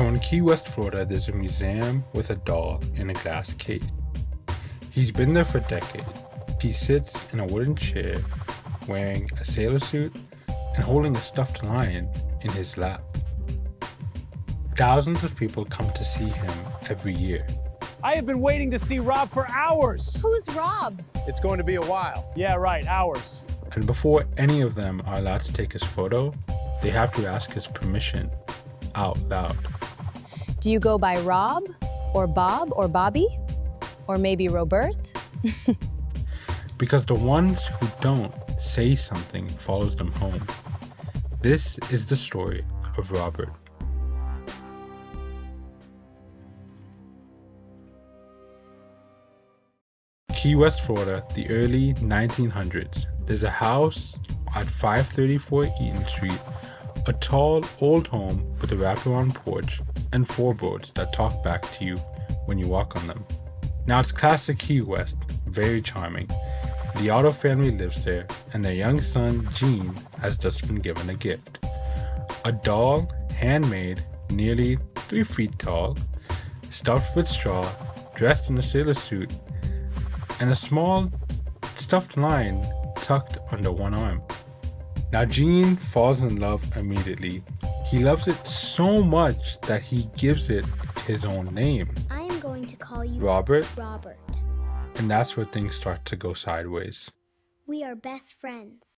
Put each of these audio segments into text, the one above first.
So in Key West, Florida, there's a museum with a doll in a glass case. He's been there for decades. He sits in a wooden chair, wearing a sailor suit and holding a stuffed lion in his lap. Thousands of people come to see him every year. I have been waiting to see Rob for hours. Who's Rob? It's going to be a while. Yeah, right, hours. And before any of them are allowed to take his photo, they have to ask his permission out loud. Do you go by Rob, or Bob, or Bobby? Or maybe Robert? Because the ones who don't say something follows them home. This is the story of Robert. Key West, Florida, the early 1900s. There's a house at 534 Eaton Street, a tall, old home with a wraparound porch and floorboards that talk back to you when you walk on them. Now it's classic Key West, very charming. The Otto family lives there, and their young son, Gene, has just been given a gift. A doll, handmade, nearly 3 feet tall, stuffed with straw, dressed in a sailor suit, and a small stuffed lion tucked under one arm. Now Gene falls in love immediately. He loves it so much that he gives it his own name. I am going to call you Robert. Robert. And that's where things start to go sideways. We are best friends.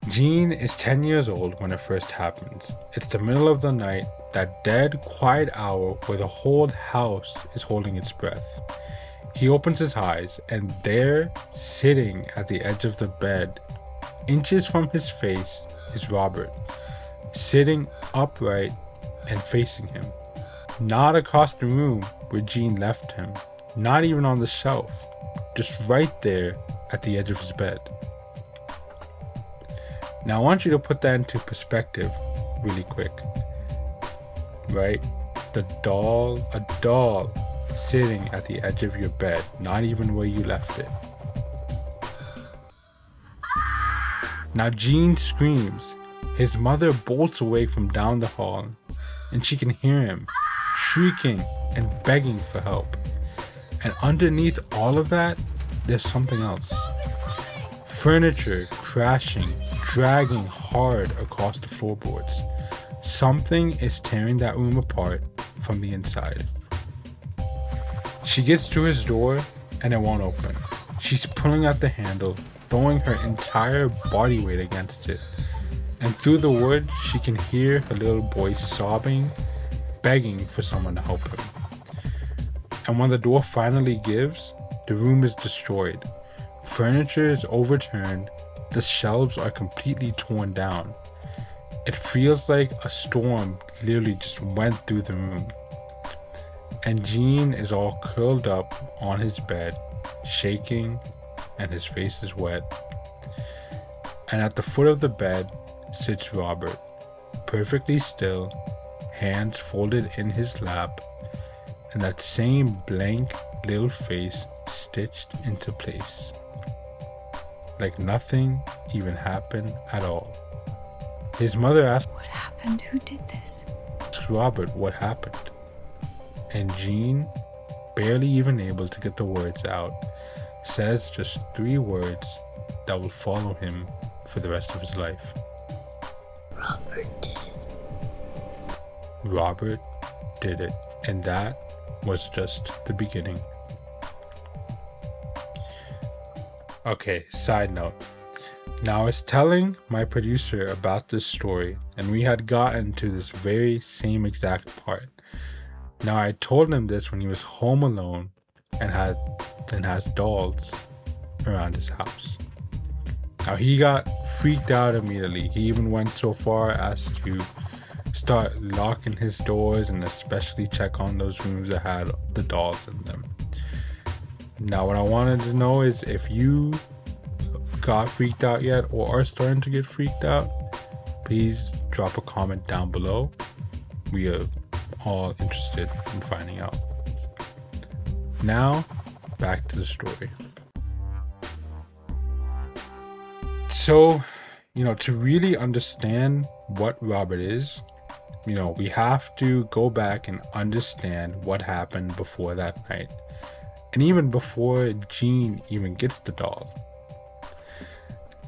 Gene is 10 years old when it first happens. It's the middle of the night, that dead, quiet hour where the whole house is holding its breath. He opens his eyes, and there, sitting at the edge of the bed, inches from his face, is Robert, sitting upright and facing him. Not across the room where Gene left him, not even on the shelf, just right there at the edge of his bed. Now I want you to put that into perspective really quick. Right? A doll sitting at the edge of your bed, not even where you left it. Now Gene screams. His mother bolts away from down the hall, and she can hear him shrieking and begging for help. And underneath all of that, there's something else. Furniture crashing, dragging hard across the floorboards. Something is tearing that room apart from the inside. She gets to his door and it won't open. She's pulling at the handle, throwing her entire body weight against it. And through the wood, she can hear her little boy sobbing, begging for someone to help him. And when the door finally gives, the room is destroyed. Furniture is overturned. The shelves are completely torn down. It feels like a storm literally just went through the room. And Gene is all curled up on his bed, shaking, and his face is wet. And at the foot of the bed sits Robert, perfectly still, hands folded in his lap, and that same blank little face stitched into place. Like nothing even happened at all. His mother asks, "What happened? Who did this?" Robert what happened. And Gene, barely even able to get the words out, says just 3 words that will follow him for the rest of his life. Robert did it. Robert did it. And that was just the beginning. Okay, side note. Now I was telling my producer about this story, and we had gotten to this very same exact part. Now I told him this when he was home alone and has dolls around his house. Now he got freaked out immediately. He even went so far as to start locking his doors and especially check on those rooms that had the dolls in them. Now what I wanted to know is if you got freaked out yet or are starting to get freaked out, please drop a comment down below. We are all interested in finding out. Now, back to the story. So, to really understand what Robert is, we have to go back and understand what happened before that night. And even before Jean even gets the doll.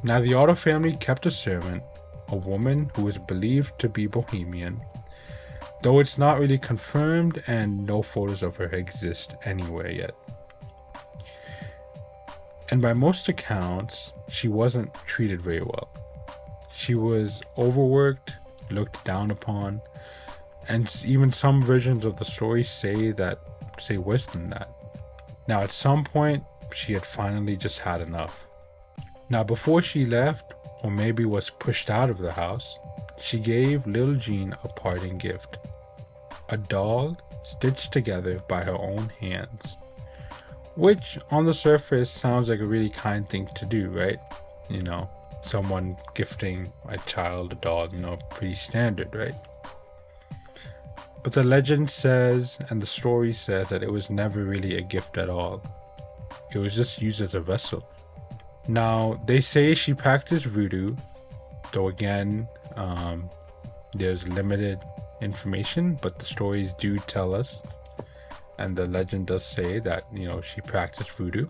Now, the Otto family kept a servant, a woman who was believed to be Bohemian, though it's not really confirmed and no photos of her exist anywhere yet. And by most accounts, she wasn't treated very well. She was overworked, looked down upon, and even some versions of the story say worse than that. Now, at some point, she had finally just had enough. Now, before she left, or maybe was pushed out of the house, she gave little Jean a parting gift. A doll stitched together by her own hands. Which, on the surface, sounds like a really kind thing to do, right? Someone gifting a child a doll, pretty standard, right? But the legend says, and the story says, that it was never really a gift at all. It was just used as a vessel. Now, they say she practiced voodoo, though again, there's limited information, but the stories do tell us, and the legend does say that, she practiced voodoo.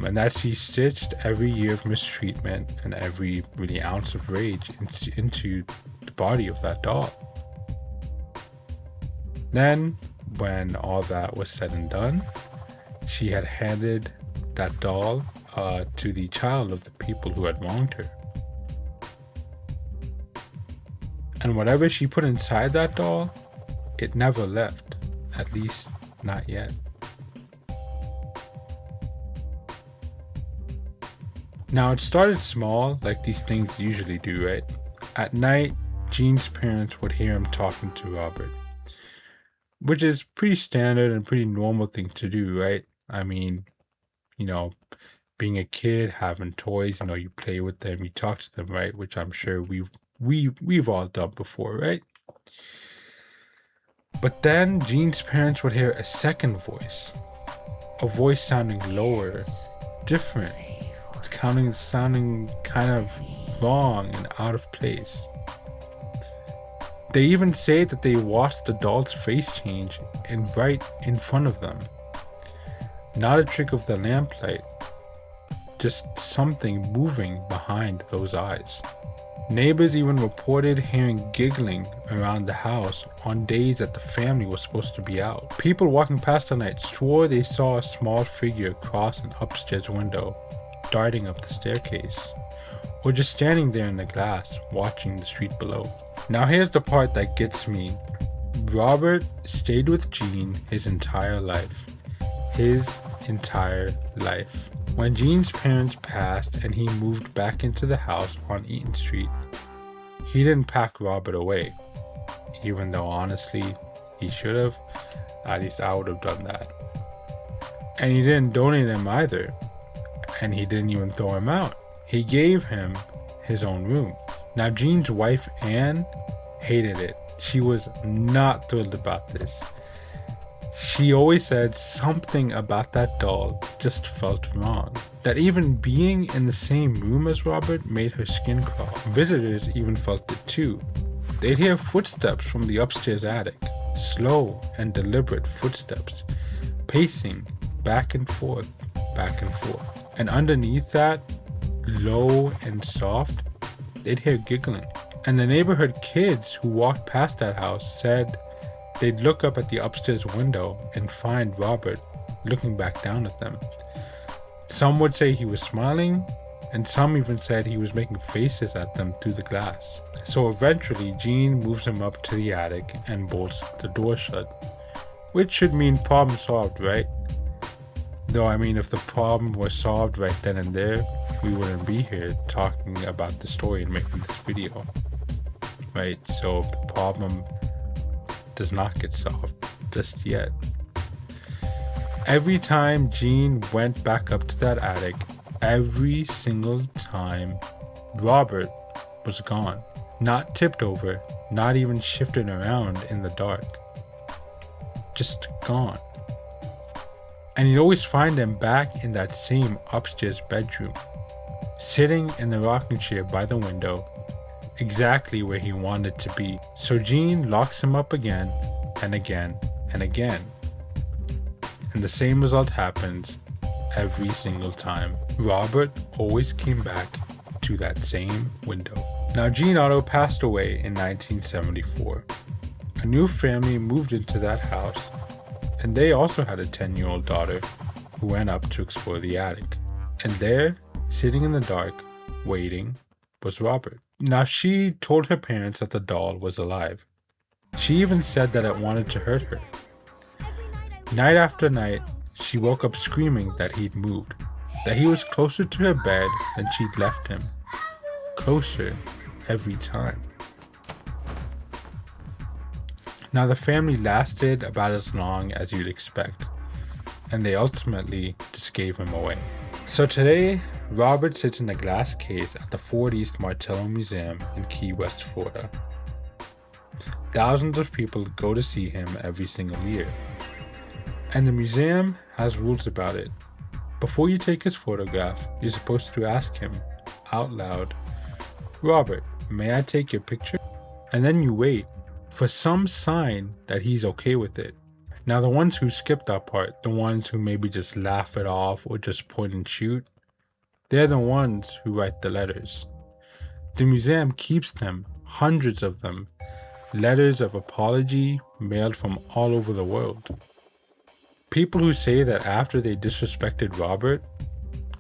And that she stitched every year of mistreatment and every really ounce of rage into the body of that doll. Then, when all that was said and done, she had handed that doll to the child of the people who had wronged her. And whatever she put inside that doll, it never left, at least not yet. Now, it started small, like these things usually do, right? At night, Jean's parents would hear him talking to Robert, which is pretty standard and pretty normal thing to do, right? I mean, being a kid, having toys, you play with them, you talk to them, right? Which I'm sure we've all done before, right? But then Jean's parents would hear a second voice, a voice sounding lower, different, sounding kind of wrong and out of place. They even say that they watched the doll's face change right in front of them. Not a trick of the lamplight, just something moving behind those eyes. Neighbors even reported hearing giggling around the house on days that the family was supposed to be out. People walking past the night swore they saw a small figure cross an upstairs window, darting up the staircase, or just standing there in the glass watching the street below. Now here's the part that gets me. Robert stayed with Jean his entire life. When Jean's parents passed and he moved back into the house on Eaton Street, he didn't pack Robert away, even though honestly he should have. At least I would have done that. And he didn't donate him either, and he didn't even throw him out. He gave him his own room. Now, Jean's wife Anne hated it. She was not thrilled about this. She always said something about that doll just felt wrong. That even being in the same room as Robert made her skin crawl. Visitors even felt it too. They'd hear footsteps from the upstairs attic. Slow and deliberate footsteps. Pacing back and forth, back and forth. And underneath that, low and soft, they'd hear giggling. And the neighborhood kids who walked past that house said they'd look up at the upstairs window and find Robert looking back down at them. Some would say he was smiling, and some even said he was making faces at them through the glass. So eventually, Jean moves him up to the attic and bolts the door shut, which should mean problem solved, right? Though, I mean, if the problem was solved right then and there, we wouldn't be here talking about the story and making this video, right? So the problem does not get solved just yet. Every time Jean went back up to that attic, every single time, Robert was gone. Not tipped over, not even shifted around in the dark. Just gone. And you'd always find him back in that same upstairs bedroom. sitting in the rocking chair by the window, exactly where he wanted to be. So Jean locks him up again and again and again. And the same result happens every single time. Robert always came back to that same window. Now, Jean Otto passed away in 1974. A new family moved into that house, and they also had a 10-year-old daughter who went up to explore the attic. And there, sitting in the dark, waiting, was Robert. Now, she told her parents that the doll was alive. She even said that it wanted to hurt her. Night after night, she woke up screaming that he'd moved, that he was closer to her bed than she'd left him. Closer every time. Now, the family lasted about as long as you'd expect, and they ultimately just gave him away. So today, Robert sits in a glass case at the Fort East Martello Museum in Key West, Florida. Thousands of people go to see him every single year. And the museum has rules about it. Before you take his photograph, you're supposed to ask him out loud, "Robert, may I take your picture?" And then you wait for some sign that he's okay with it. Now, the ones who skip that part, the ones who maybe just laugh it off or just point and shoot, they're the ones who write the letters. The museum keeps them, hundreds of them, letters of apology mailed from all over the world. People who say that after they disrespected Robert,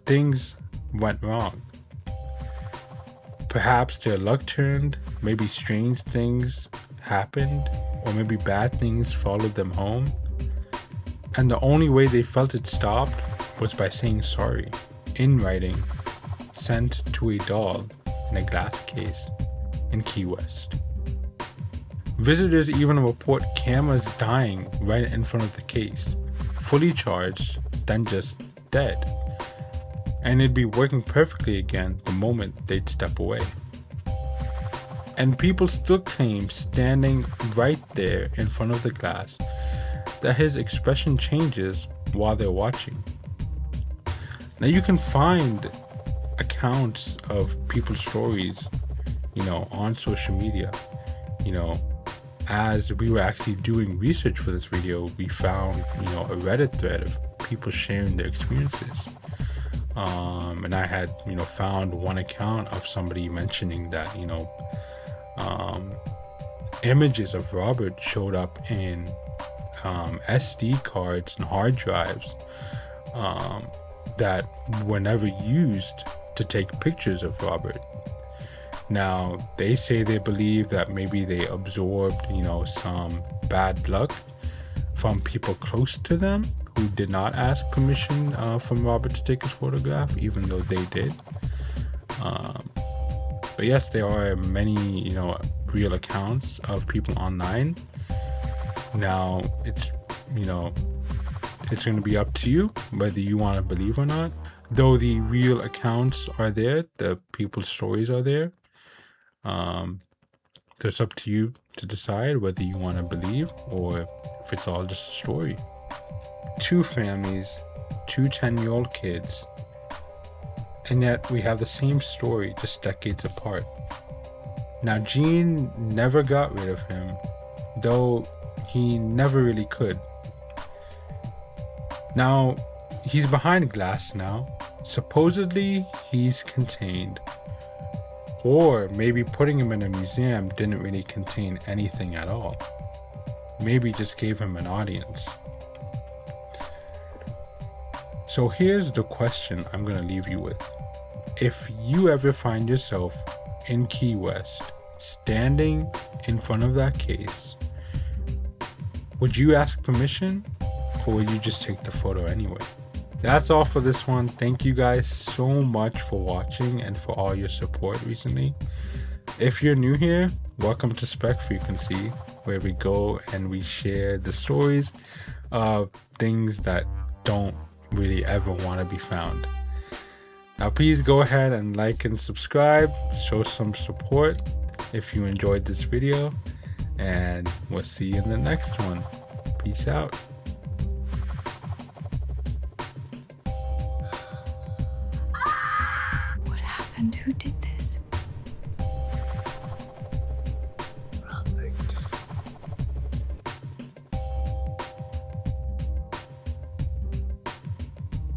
things went wrong. Perhaps their luck turned, maybe strange things happened, or maybe bad things followed them home. And the only way they felt it stopped was by saying sorry, in writing, sent to a doll in a glass case in Key West. Visitors even report cameras dying right in front of the case, fully charged, then just dead. And it'd be working perfectly again the moment they'd step away. And people still claim, standing right there in front of the glass, that his expression changes while they're watching. Now, you can find accounts of people's stories, on social media. As we were actually doing research for this video, we found, a Reddit thread of people sharing their experiences. And I had, found one account of somebody mentioning that, images of Robert showed up in SD cards and hard drives that were never used to take pictures of Robert. Now, they say they believe that maybe they absorbed, some bad luck from people close to them who did not ask permission from Robert to take his photograph, even though they did. But yes, there are many, real accounts of people online. Now, it's going to be up to you whether you want to believe or not. Though the real accounts are there, the people's stories are there. So it's up to you to decide whether you want to believe or if it's all just a story. Two families, two 10-year-old kids, and yet we have the same story just decades apart. Now, Jean never got rid of him, though he never really could. Now, he's behind glass now. Supposedly, he's contained. Or maybe putting him in a museum didn't really contain anything at all. Maybe just gave him an audience. So here's the question I'm going to leave you with. If you ever find yourself in Key West, standing in front of that case, would you ask permission or would you just take the photo anyway? That's all for this one. Thank you guys so much for watching and for all your support recently. If you're new here, welcome to S.P.E.C Frequency, where we go and we share the stories of things that don't really ever want to be found. Now, please go ahead and like and subscribe, show some support if you enjoyed this video, and we'll see you in the next one. Peace out. What happened? happened? Who did this?